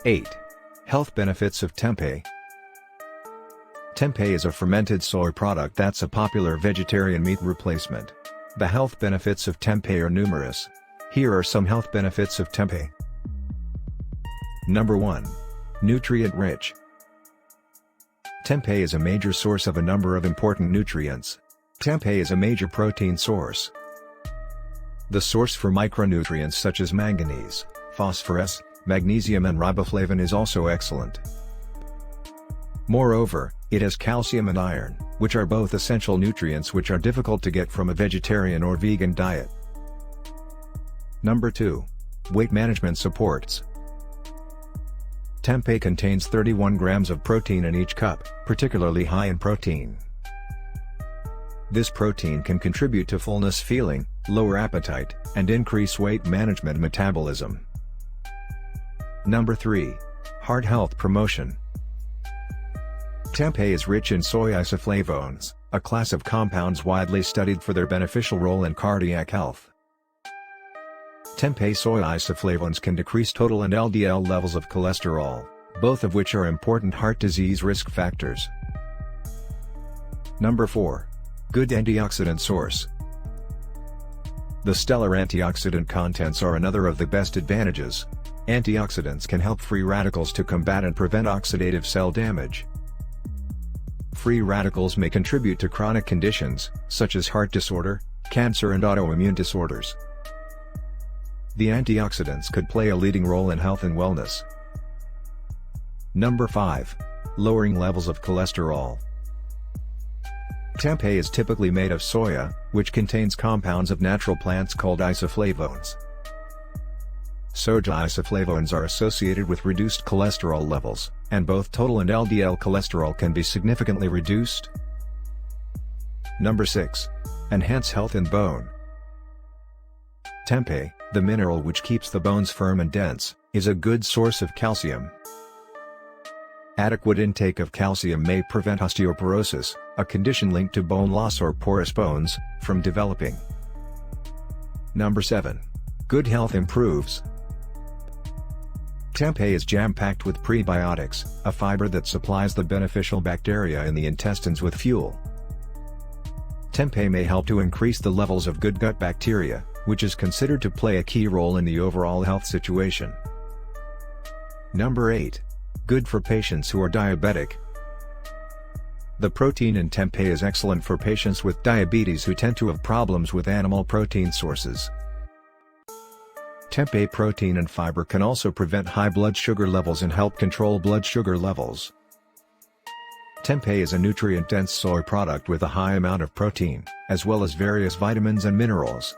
8. Health benefits of tempeh. Tempeh is a fermented soy product that's a popular vegetarian meat replacement. The health benefits of tempeh are numerous. Here are some health benefits of tempeh. Number 1. Nutrient-rich. Tempeh is a major source of a number of important nutrients. Tempeh is a major protein source. The source for micronutrients such as manganese, phosphorus, magnesium and riboflavin is also excellent. Moreover, it has calcium and iron, which are both essential nutrients which are difficult to get from a vegetarian or vegan diet. Number 2. Weight management supports. Tempeh contains 31 grams of protein in each cup, particularly high in protein. This protein can contribute to fullness feeling, lower appetite, and increase weight management and metabolism. Number 3. Heart health promotion. Tempeh is rich in soy isoflavones, a class of compounds widely studied for their beneficial role in cardiac health. Tempeh soy isoflavones can decrease total and LDL levels of cholesterol, both of which are important heart disease risk factors. Number 4. Good antioxidant source. The stellar antioxidant contents are another of the best advantages. Antioxidants can help free radicals to combat and prevent oxidative cell damage. Free radicals may contribute to chronic conditions, such as heart disorder, cancer and autoimmune disorders. The antioxidants could play a leading role in health and wellness. Number 5. Lowering levels of cholesterol. Tempeh is typically made of soya, which contains compounds of natural plants called isoflavones. Soja isoflavones are associated with reduced cholesterol levels, and both total and LDL cholesterol can be significantly reduced. Number 6. Enhance health and bone. Tempeh, the mineral which keeps the bones firm and dense, is a good source of calcium. Adequate intake of calcium may prevent osteoporosis, a condition linked to bone loss or porous bones, from developing. Number 7. Good health improves. Tempeh is jam-packed with prebiotics, a fiber that supplies the beneficial bacteria in the intestines with fuel. Tempeh may help to increase the levels of good gut bacteria, which is considered to play a key role in the overall health situation. Number 8. Good for patients who are diabetic. The protein in tempeh is excellent for patients with diabetes who tend to have problems with animal protein sources. Tempeh protein and fiber can also prevent high blood sugar levels and help control blood sugar levels. Tempeh is a nutrient-dense soy product with a high amount of protein, as well as various vitamins and minerals,